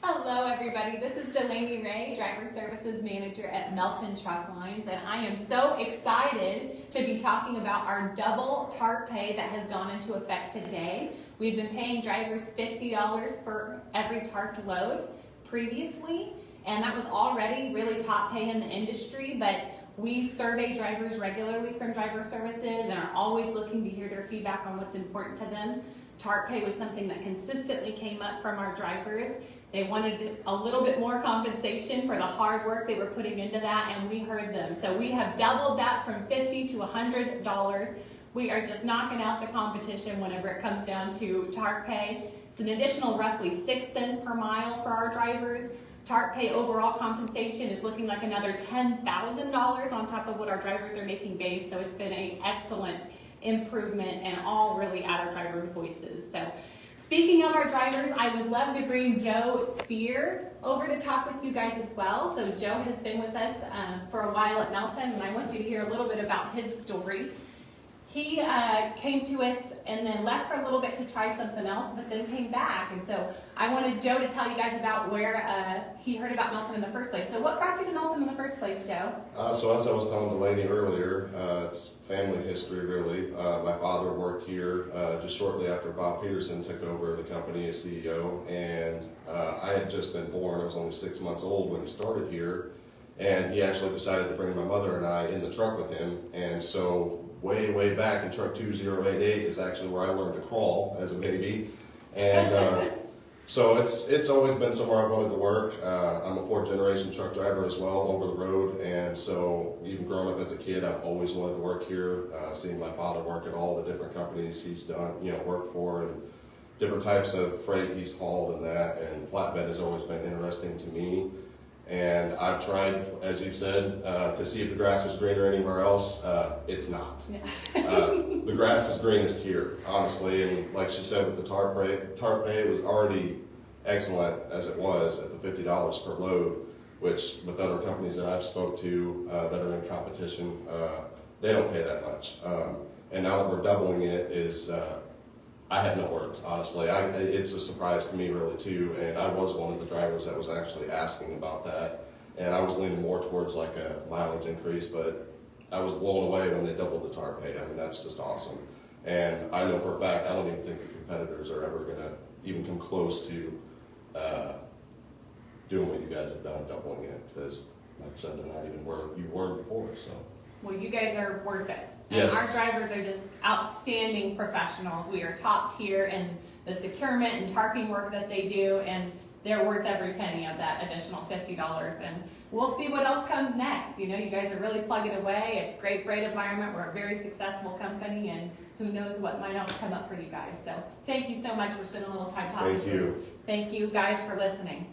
Hello everybody, this is Delaney Ray, Driver Services Manager at Melton Truck Lines, and I am so excited to be talking about our double Tarp pay that has gone into effect today. We've been paying drivers $50 for every tarped load previously, and that was already really top pay in the industry, but we survey drivers regularly from Driver Services and are always looking to hear their feedback on what's important to them. Tarp pay was something that consistently came up from our drivers. They wanted a little bit more compensation for the hard work they were putting into that, and we heard them. So we have doubled that from $50 to $100. We are just knocking out the competition whenever it comes down to Tarp pay. It's an additional roughly 6 cents per mile for our drivers. Tarp pay overall compensation is looking like another $10,000 on top of what our drivers are making base. So it's been an excellent improvement and all really at our drivers' voices. So speaking of our drivers, I would love to bring Joe Spear over to talk with you guys as well. So Joe has been with us for a while at Melton, and I want you to hear a little bit about his story. He came to us and then left for a little bit to try something else, but then came back. And so I wanted Joe to tell you guys about where he heard about Melton in the first place. So what brought you to Melton in the first place, Joe? So as I was telling Delaney earlier, it's family history really. My father worked here just shortly after Bob Peterson took over the company as CEO, and I had just been born. I was only 6 months old when he started here, and he actually decided to bring my mother and I in the truck with him. And so way back in truck 2088 is actually where I learned to crawl as a baby, and so it's always been somewhere I've wanted to work. I'm a fourth generation truck driver as well, over the road, and so even growing up as a kid, I've always wanted to work here. Seeing my father work at all the different companies he's done, worked for, and different types of freight he's hauled and that, and flatbed has always been interesting to me. And I've tried, as you've said, to see if the grass was greener anywhere else. It's not. The grass is greenest here, honestly. And like she said, with the tarp pay, it was already excellent as it was at the $50 per load, which with other companies that I've spoke to that are in competition, they don't pay that much. And now that we're doubling it is, I have no words, honestly. It's a surprise to me, really, too. And I was one of the drivers that was actually asking about that. And I was leaning more towards like a mileage increase, but I was blown away when they doubled the tarp pay. I mean, that's just awesome. And I know for a fact, I don't even think the competitors are ever going to even come close to doing what you guys have done, doubling it. Because, like I said, they're not even where you were before, so. Well, you guys are worth it. And yes. Our drivers are just outstanding professionals. We are top tier in the securement and tarping work that they do, and they're worth every penny of that additional $50. And we'll see what else comes next. You guys are really plugging away. It's a great freight environment. We're a very successful company, and who knows what might else come up for you guys. So thank you so much for spending a little time talking to us. Thank you. Thank you guys for listening.